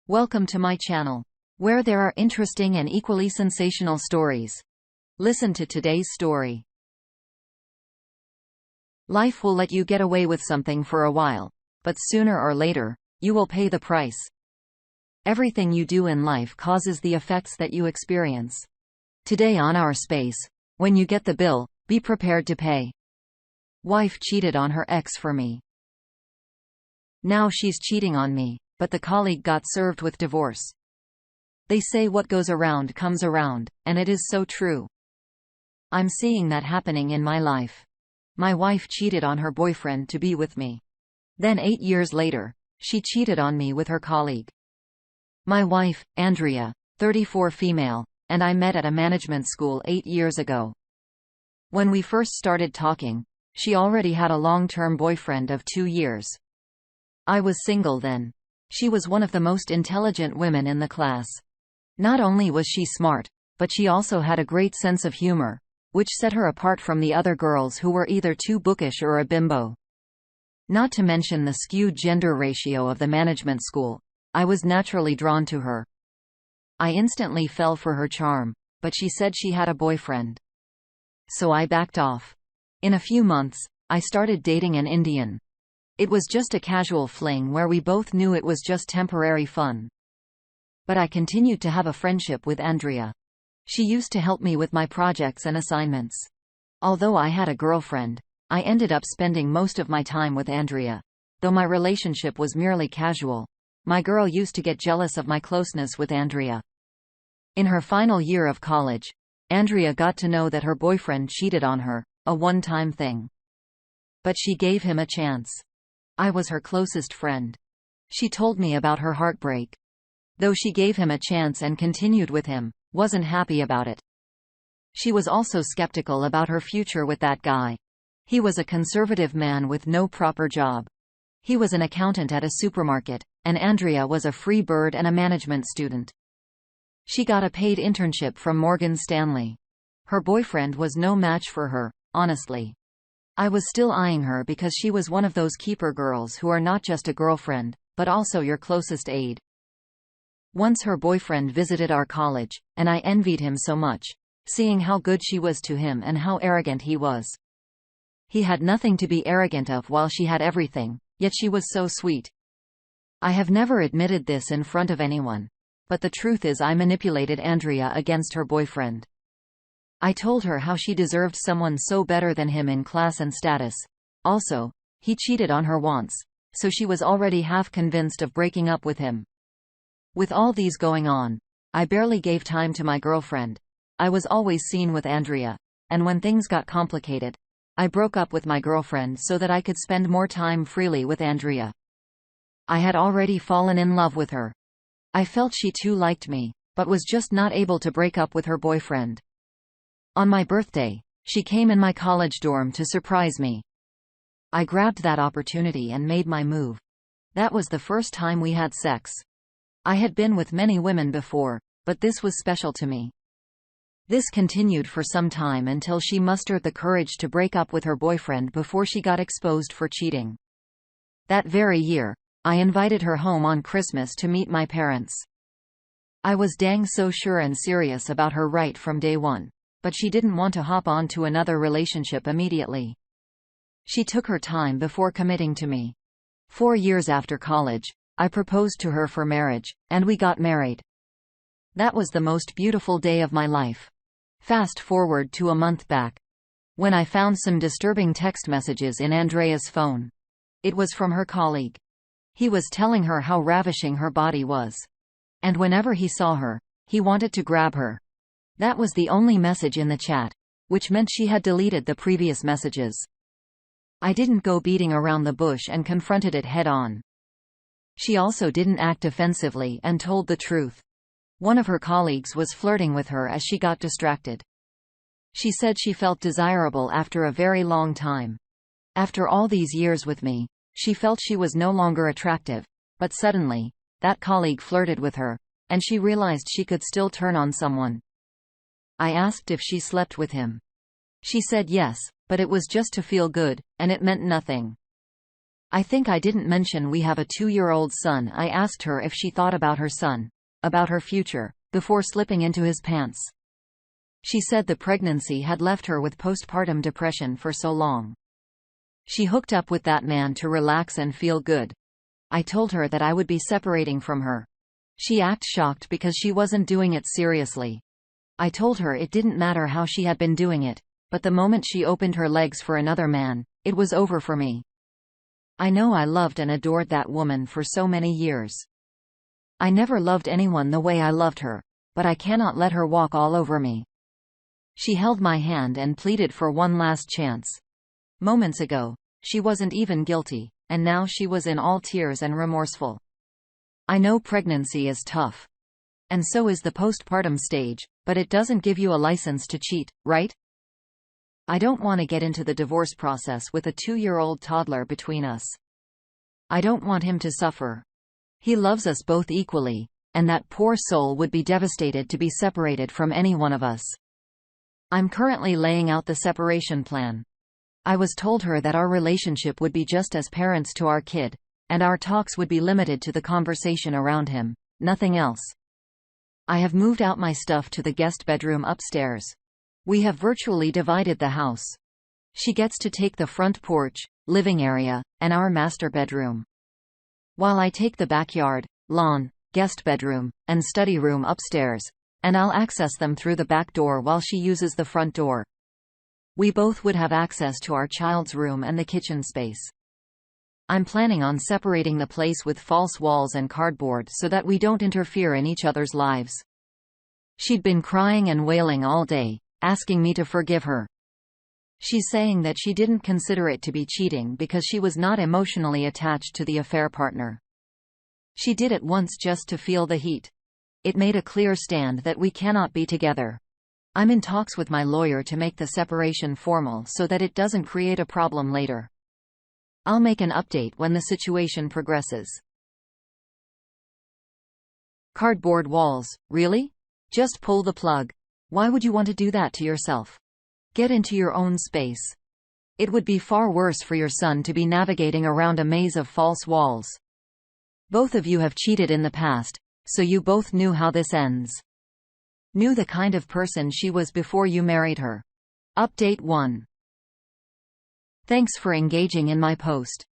Welcome to my channel, where there are interesting and equally sensational stories. Listen to today's story. Life will let you get away with something for a while, but sooner or later, you will pay the price. Everything you do in life causes the effects that you experience. Today on Our Space, when you get the bill, be prepared to pay. Wife cheated on her ex for me. Now she's cheating on me, but the colleague got served with divorce. They say what goes around comes around, and it is so true. I'm seeing that happening in my life. My wife cheated on her boyfriend to be with me. Then 8 years later, she cheated on me with her colleague. My wife, Andrea, 34, female, and I met at a management school 8 years ago. When we first started talking, she already had a long-term boyfriend of 2 years. I was single then. She was one of the most intelligent women in the class. Not only was she smart, but she also had a great sense of humor, which set her apart from the other girls who were either too bookish or a bimbo. Not to mention the skewed gender ratio of the management school, I was naturally drawn to her. I instantly fell for her charm, but she said she had a boyfriend. So I backed off. In a few months, I started dating an Indian. It was just a casual fling where we both knew it was just temporary fun. But I continued to have a friendship with Andrea. She used to help me with my projects and assignments. Although I had a girlfriend, I ended up spending most of my time with Andrea. Though my relationship was merely casual, my girl used to get jealous of my closeness with Andrea. In her final year of college, Andrea got to know that her boyfriend cheated on her, a one-time thing. But she gave him a chance. I was her closest friend. She told me about her heartbreak. Though she gave him a chance and continued with him, wasn't happy about it. She was also skeptical about her future with that guy. He was a conservative man with no proper job. He was an accountant at a supermarket, and Andrea was a free bird and a management student. She got a paid internship from Morgan Stanley. Her boyfriend was no match for her, honestly. I was still eyeing her because she was one of those keeper girls who are not just a girlfriend, but also your closest aide. Once her boyfriend visited our college, and I envied him so much, seeing how good she was to him and how arrogant he was. He had nothing to be arrogant of while she had everything, yet she was so sweet. I have never admitted this in front of anyone, but the truth is I manipulated Andrea against her boyfriend. I told her how she deserved someone so better than him in class and status. Also, he cheated on her once, so she was already half convinced of breaking up with him. With all these going on, I barely gave time to my girlfriend. I was always seen with Andrea, and when things got complicated, I broke up with my girlfriend so that I could spend more time freely with Andrea. I had already fallen in love with her. I felt she too liked me, but was just not able to break up with her boyfriend. On my birthday, she came in my college dorm to surprise me. I grabbed that opportunity and made my move. That was the first time we had sex. I had been with many women before, but this was special to me. This continued for some time until she mustered the courage to break up with her boyfriend before she got exposed for cheating. That very year, I invited her home on Christmas to meet my parents. I was dang so sure and serious about her right from day one. But she didn't want to hop on to another relationship immediately. She took her time before committing to me. 4 years after college, I proposed to her for marriage, and we got married. That was the most beautiful day of my life. Fast forward to a month back, when I found some disturbing text messages in Andrea's phone. It was from her colleague. He was telling her how ravishing her body was. And whenever he saw her, he wanted to grab her. That was the only message in the chat, which meant she had deleted the previous messages. I didn't go beating around the bush and confronted it head-on. She also didn't act offensively and told the truth. One of her colleagues was flirting with her as she got distracted. She said she felt desirable after a very long time. After all these years with me, she felt she was no longer attractive, but suddenly, that colleague flirted with her, and she realized she could still turn on someone. I asked if she slept with him. She said yes, but it was just to feel good, and it meant nothing. I think I didn't mention we have a 2-year-old son. I asked her if she thought about her son, about her future, before slipping into his pants. She said the pregnancy had left her with postpartum depression for so long. She hooked up with that man to relax and feel good. I told her that I would be separating from her. She acted shocked because she wasn't doing it seriously. I told her it didn't matter how she had been doing it, but the moment she opened her legs for another man, it was over for me. I know I loved and adored that woman for so many years. I never loved anyone the way I loved her, but I cannot let her walk all over me. She held my hand and pleaded for one last chance. Moments ago, she wasn't even guilty, and now she was in all tears and remorseful. I know pregnancy is tough. And so is the postpartum stage, but it doesn't give you a license to cheat, right? I don't want to get into the divorce process with a 2-year-old toddler between us. I don't want him to suffer. He loves us both equally, and that poor soul would be devastated to be separated from any one of us. I'm currently laying out the separation plan. I was told her that our relationship would be just as parents to our kid, and our talks would be limited to the conversation around him, nothing else. I have moved out my stuff to the guest bedroom upstairs. We have virtually divided the house. She gets to take the front porch, living area, and our master bedroom, while I take the backyard, lawn, guest bedroom, and study room upstairs, and I'll access them through the back door while she uses the front door. We both would have access to our child's room and the kitchen space. I'm planning on separating the place with false walls and cardboard so that we don't interfere in each other's lives. She'd been crying and wailing all day, asking me to forgive her. She's saying that she didn't consider it to be cheating because she was not emotionally attached to the affair partner. She did it once just to feel the heat. It made a clear stand that we cannot be together. I'm in talks with my lawyer to make the separation formal so that it doesn't create a problem later. I'll make an update when the situation progresses. Cardboard walls, really? Just pull the plug. Why would you want to do that to yourself? Get into your own space. It would be far worse for your son to be navigating around a maze of false walls. Both of you have cheated in the past, so you both knew how this ends. Knew the kind of person she was before you married her. Update 1. Thanks for engaging in my post.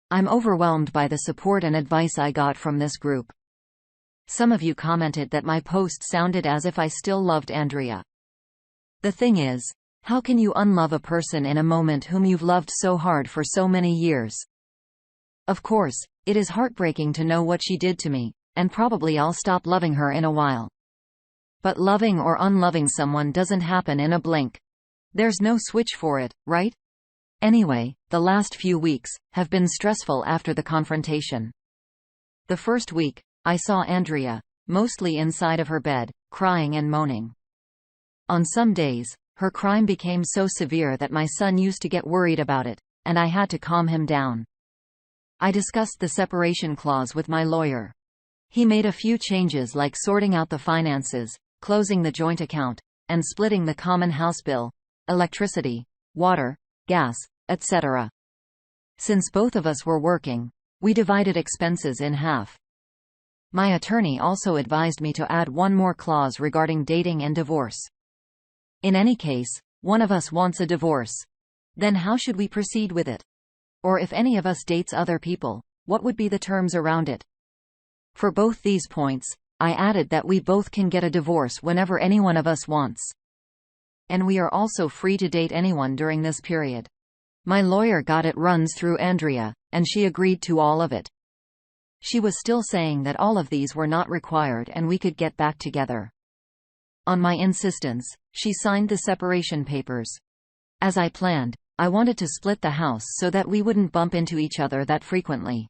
I'm overwhelmed by the support and advice I got from this group. Some of you commented that my post sounded as if I still loved Andrea. The thing is, how can you unlove a person in a moment whom you've loved so hard for so many years? Of course, it is heartbreaking to know what she did to me, and probably I'll stop loving her in a while. But loving or unloving someone doesn't happen in a blink. There's no switch for it, right? Anyway, the last few weeks have been stressful after the confrontation. The first week, I saw Andrea, mostly inside of her bed, crying and moaning. On some days, her crying became so severe that my son used to get worried about it, and I had to calm him down. I discussed the separation clause with my lawyer. He made a few changes like sorting out the finances, closing the joint account, and splitting the common house bill, electricity, water, gas, etc. Since both of us were working, we divided expenses in half. My attorney also advised me to add one more clause regarding dating and divorce. In any case, one of us wants a divorce. Then how should we proceed with it? Or if any of us dates other people, what would be the terms around it? For both these points, I added that we both can get a divorce whenever any one of us wants. And we are also free to date anyone during this period. My lawyer got it runs through Andrea, and she agreed to all of it. She was still saying that all of these were not required and we could get back together. On my insistence, she signed the separation papers. As I planned, I wanted to split the house so that we wouldn't bump into each other that frequently.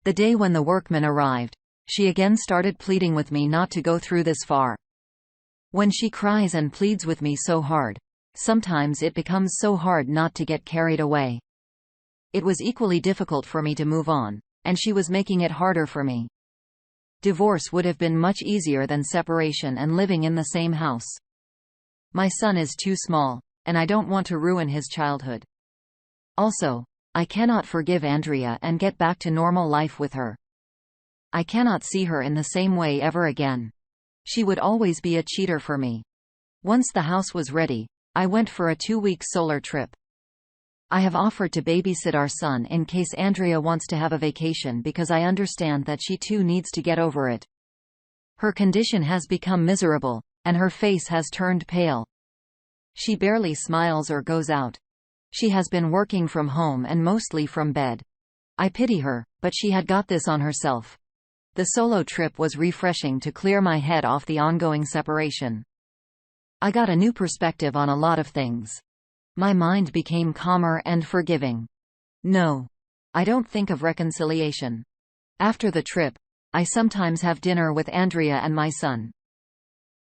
The day when the workmen arrived, she again started pleading with me not to go through this far. When she cries and pleads with me so hard, sometimes it becomes so hard not to get carried away. It was equally difficult for me to move on, and she was making it harder for me. Divorce would have been much easier than separation and living in the same house. My son is too small, and I don't want to ruin his childhood. Also, I cannot forgive Andrea and get back to normal life with her. I cannot see her in the same way ever again. She would always be a cheater for me. Once the house was ready, I went for a 2-week solar trip. I have offered to babysit our son in case Andrea wants to have a vacation because I understand that she too needs to get over it. Her condition has become miserable, and her face has turned pale. She barely smiles or goes out. She has been working from home and mostly from bed. I pity her, but she had got this on herself. The solo trip was refreshing to clear my head off the ongoing separation. I got a new perspective on a lot of things. My mind became calmer and forgiving. No. I don't think of reconciliation. After the trip, I sometimes have dinner with Andrea and my son.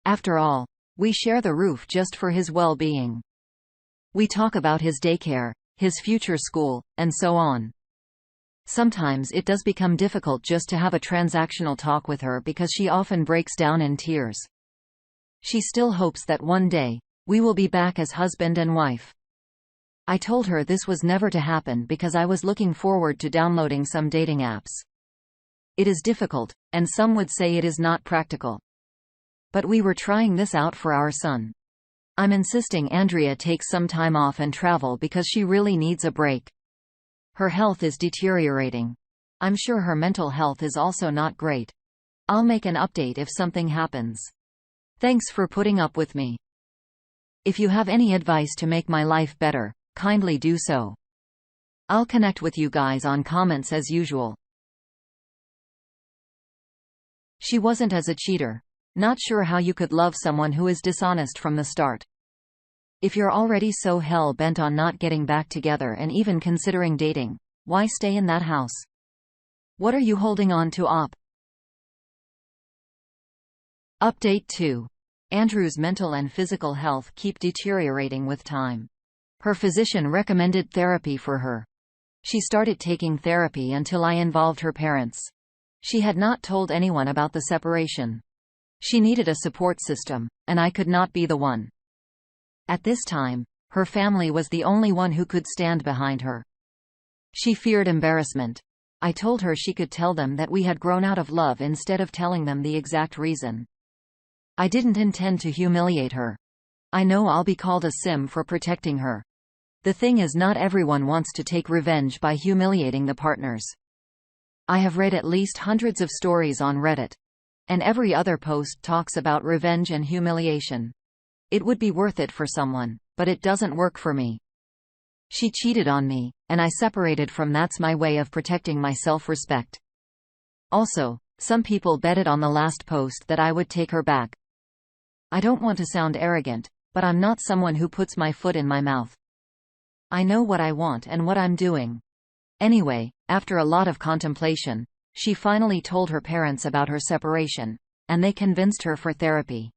After all, we share the roof just for his well-being. We talk about his daycare, his future school, and so on. Sometimes it does become difficult just to have a transactional talk with her because she often breaks down in tears. She still hopes that one day, we will be back as husband and wife. I told her this was never to happen because I was looking forward to downloading some dating apps. It is difficult, and some would say it is not practical. But we were trying this out for our son. I'm insisting Andrea take some time off and travel because she really needs a break. Her health is deteriorating. I'm sure her mental health is also not great. I'll make an update if something happens. Thanks for putting up with me. If you have any advice to make my life better, kindly do so. I'll connect with you guys on comments as usual. She wasn't as a cheater. Not sure how you could love someone who is dishonest from the start. If you're already so hell-bent on not getting back together and even considering dating, why stay in that house? What are you holding on to? Update 2. Andrew's mental and physical health keep deteriorating with time. Her physician recommended therapy for her. She started taking therapy until I involved her parents. She had not told anyone about the separation. She needed a support system, and I could not be the one. At this time, her family was the only one who could stand behind her. She feared embarrassment. I told her she could tell them that we had grown out of love instead of telling them the exact reason. I didn't intend to humiliate her. I know I'll be called a sim for protecting her. The thing is, not everyone wants to take revenge by humiliating the partners. I have read at least hundreds of stories on Reddit. And every other post talks about revenge and humiliation. It would be worth it for someone, but it doesn't work for me. She cheated on me, and I separated from that's my way of protecting my self-respect. Also, some people betted on the last post that I would take her back. I don't want to sound arrogant, but I'm not someone who puts my foot in my mouth. I know what I want and what I'm doing. Anyway, after a lot of contemplation, she finally told her parents about her separation, and they convinced her for therapy.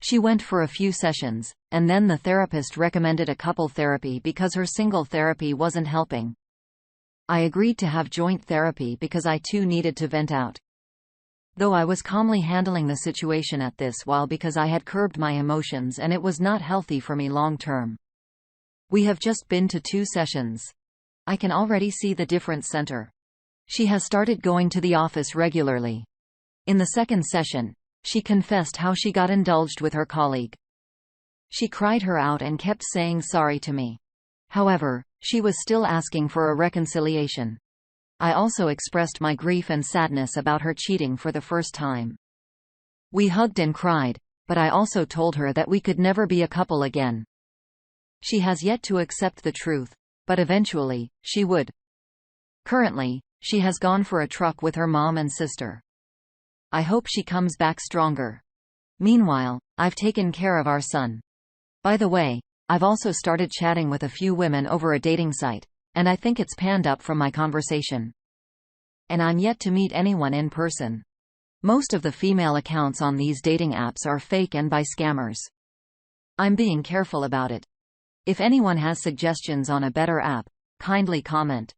She went for a few sessions, and then the therapist recommended a couple therapy because her single therapy wasn't helping. I agreed to have joint therapy because I too needed to vent out. Though I was calmly handling the situation at this while because I had curbed my emotions and it was not healthy for me long term. We have just been to 2 sessions. I can already see the different center. She has started going to the office regularly. In the second session, she confessed how she got indulged with her colleague. She cried her out and kept saying sorry to me. However, she was still asking for a reconciliation. I also expressed my grief and sadness about her cheating for the first time. We hugged and cried, but I also told her that we could never be a couple again. She has yet to accept the truth, but eventually, she would. Currently, she has gone for a truck with her mom and sister. I hope she comes back stronger. Meanwhile, I've taken care of our son. By the way, I've also started chatting with a few women over a dating site, and I think it's panned up from my conversation. And I'm yet to meet anyone in person. Most of the female accounts on these dating apps are fake and by scammers. I'm being careful about it. If anyone has suggestions on a better app, kindly comment.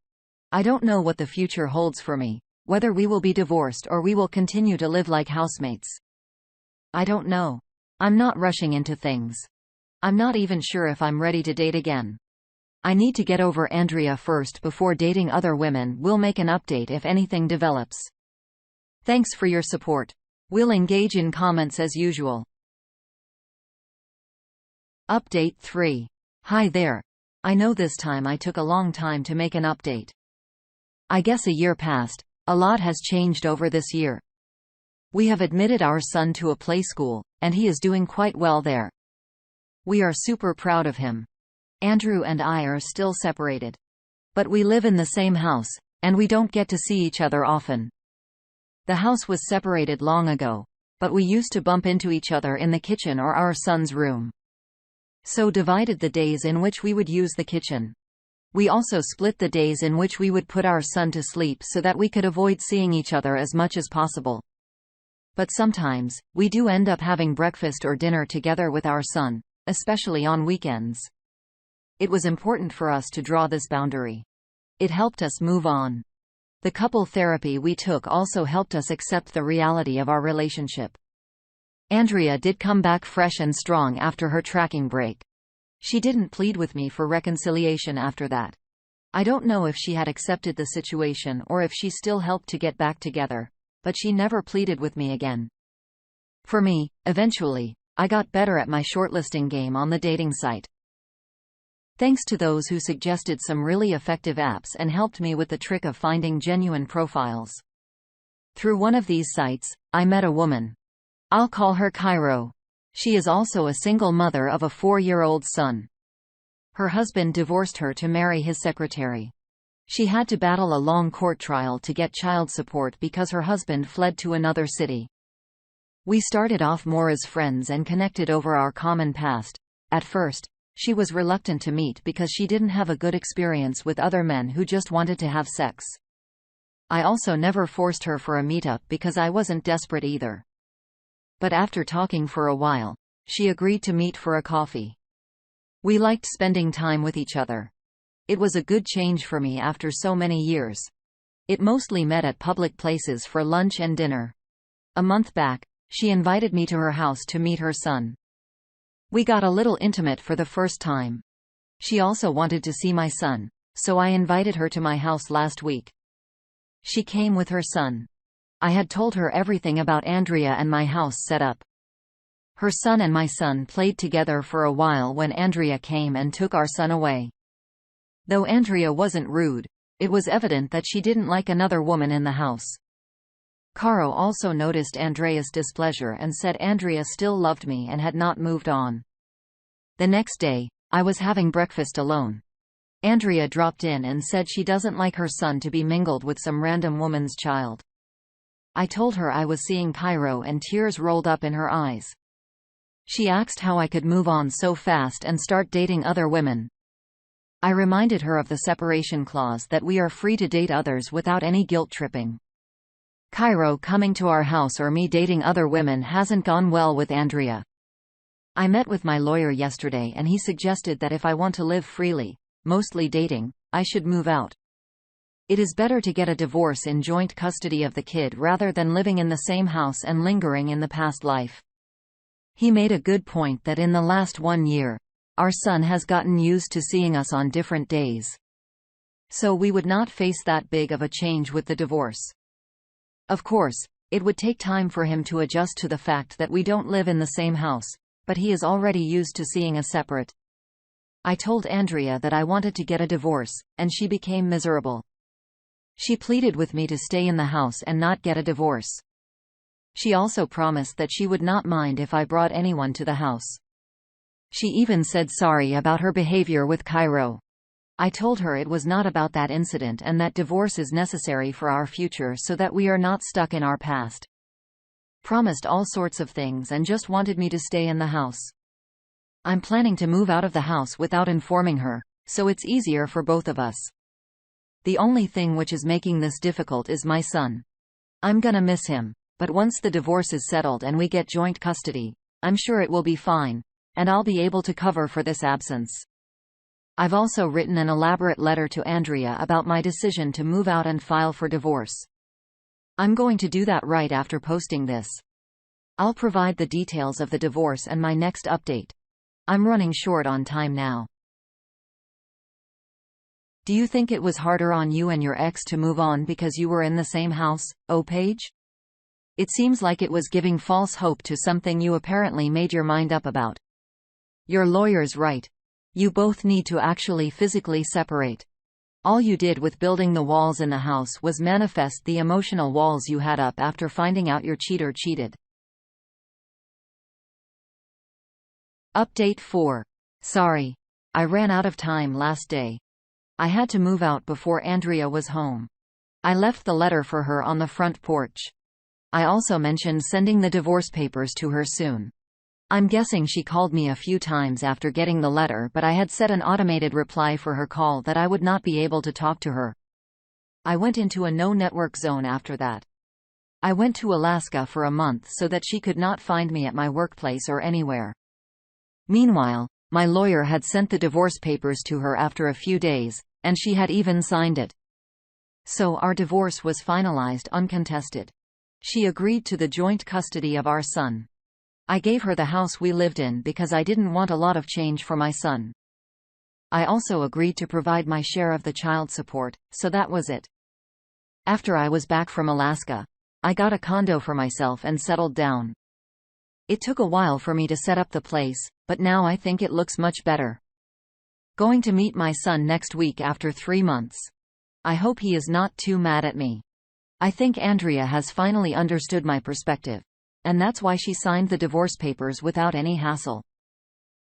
I don't know what the future holds for me, whether we will be divorced or we will continue to live like housemates. I don't know. I'm not rushing into things. I'm not even sure if I'm ready to date again. I need to get over Andrea first before dating other women. We'll make an update if anything develops. Thanks for your support. We'll engage in comments as usual. Update 3. Hi there. I know this time I took a long time to make an update. I guess a year passed. A lot has changed over this year. We have admitted our son to a play school, and he is doing quite well there. We are super proud of him. Andrew and I are still separated. But we live in the same house, and we don't get to see each other often. The house was separated long ago, but we used to bump into each other in the kitchen or our son's room. So divided the days in which we would use the kitchen. We also split the days in which we would put our son to sleep so that we could avoid seeing each other as much as possible. But sometimes, we do end up having breakfast or dinner together with our son, especially on weekends. It was important for us to draw this boundary. It helped us move on. The couple therapy we took also helped us accept the reality of our relationship. Andrea did come back fresh and strong after her tracking break. She didn't plead with me for reconciliation after that. I don't know if she had accepted the situation or if she still helped to get back together, but she never pleaded with me again. For me, eventually, I got better at my shortlisting game on the dating site. Thanks to those who suggested some really effective apps and helped me with the trick of finding genuine profiles. Through one of these sites, I met a woman. I'll call her Cairo. She is also a single mother of a 4-year-old son. Her husband divorced her to marry his secretary. She had to battle a long court trial to get child support because her husband fled to another city. We started off more as friends and connected over our common past. At first, she was reluctant to meet because she didn't have a good experience with other men who just wanted to have sex. I also never forced her for a meetup because I wasn't desperate either. But after talking for a while, she agreed to meet for a coffee. We liked spending time with each other. It was a good change for me after so many years. It mostly met at public places for lunch and dinner. A month back, she invited me to her house to meet her son. We got a little intimate for the first time. She also wanted to see my son, so I invited her to my house last week. She came with her son. I had told her everything about Andrea and my house setup. Her son and my son played together for a while when Andrea came and took our son away. Though Andrea wasn't rude, it was evident that she didn't like another woman in the house. Caro also noticed Andrea's displeasure and said Andrea still loved me and had not moved on. The next day, I was having breakfast alone. Andrea dropped in and said she doesn't like her son to be mingled with some random woman's child. I told her I was seeing Cairo and tears rolled up in her eyes. She asked how I could move on so fast and start dating other women. I reminded her of the separation clause that we are free to date others without any guilt tripping. Cairo coming to our house or me dating other women hasn't gone well with Andrea. I met with my lawyer yesterday and he suggested that if I want to live freely, mostly dating, I should move out. It is better to get a divorce in joint custody of the kid rather than living in the same house and lingering in the past life. He made a good point that in the last 1 year, our son has gotten used to seeing us on different days. So we would not face that big of a change with the divorce. Of course, it would take time for him to adjust to the fact that we don't live in the same house, but he is already used to seeing us separate. I told Andrea that I wanted to get a divorce, and she became miserable. She pleaded with me to stay in the house and not get a divorce. She also promised that she would not mind if I brought anyone to the house. She even said sorry about her behavior with Cairo. I told her it was not about that incident and that divorce is necessary for our future so that we are not stuck in our past. Promised all sorts of things and just wanted me to stay in the house. I'm planning to move out of the house without informing her, so it's easier for both of us. The only thing which is making this difficult is my son. I'm gonna miss him, but once the divorce is settled and we get joint custody, I'm sure it will be fine, and I'll be able to cover for this absence. I've also written an elaborate letter to Andrea about my decision to move out and file for divorce. I'm going to do that right after posting this. I'll provide the details of the divorce and my next update. I'm running short on time now. Do you think it was harder on you and your ex to move on because you were in the same house, Paige? It seems like it was giving false hope to something you apparently made your mind up about. Your lawyer's right. You both need to actually physically separate. All you did with building the walls in the house was manifest the emotional walls you had up after finding out your cheater cheated. Update 4. Sorry. I ran out of time last day. I had to move out before Andrea was home. I left the letter for her on the front porch. I also mentioned sending the divorce papers to her soon. I'm guessing she called me a few times after getting the letter, but I had set an automated reply for her call that I would not be able to talk to her. I went into a no-network zone after that. I went to Alaska for a month so that she could not find me at my workplace or anywhere. Meanwhile, my lawyer had sent the divorce papers to her after a few days, and she had even signed it. So our divorce was finalized uncontested. She agreed to the joint custody of our son. I gave her the house we lived in because I didn't want a lot of change for my son. I also agreed to provide my share of the child support, so that was it. After I was back from Alaska, I got a condo for myself and settled down. It took a while for me to set up the place, but now I think it looks much better. Going to meet my son next week after 3 months. I hope he is not too mad at me. I think Andrea has finally understood my perspective. And that's why she signed the divorce papers without any hassle.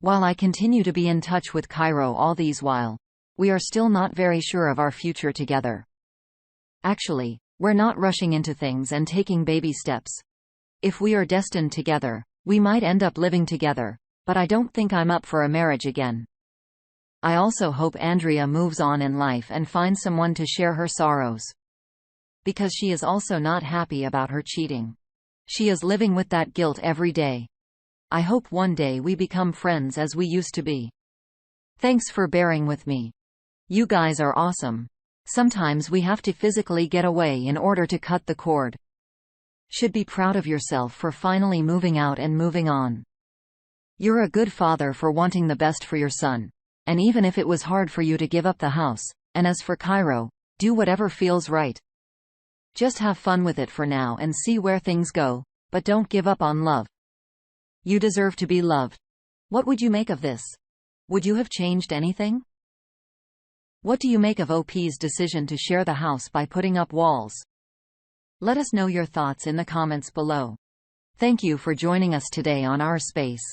While I continue to be in touch with Cairo all these while, we are still not very sure of our future together. Actually, we're not rushing into things and taking baby steps. If we are destined together, we might end up living together, but I don't think I'm up for a marriage again. I also hope Andrea moves on in life and finds someone to share her sorrows. Because she is also not happy about her cheating. She is living with that guilt every day. I hope one day we become friends as we used to be. Thanks for bearing with me. You guys are awesome. Sometimes we have to physically get away in order to cut the cord. Should be proud of yourself for finally moving out and moving on. You're a good father for wanting the best for your son. And even if it was hard for you to give up the house, and as for Cairo, do whatever feels right. Just have fun with it for now and see where things go, but don't give up on love. You deserve to be loved. What would you make of this? Would you have changed anything? What do you make of OP's decision to share the house by putting up walls? Let us know your thoughts in the comments below. Thank you for joining us today on our space.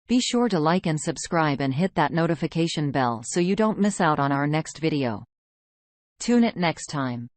Be sure to like and subscribe and hit that notification bell so you don't miss out on our next video. Tune in next time.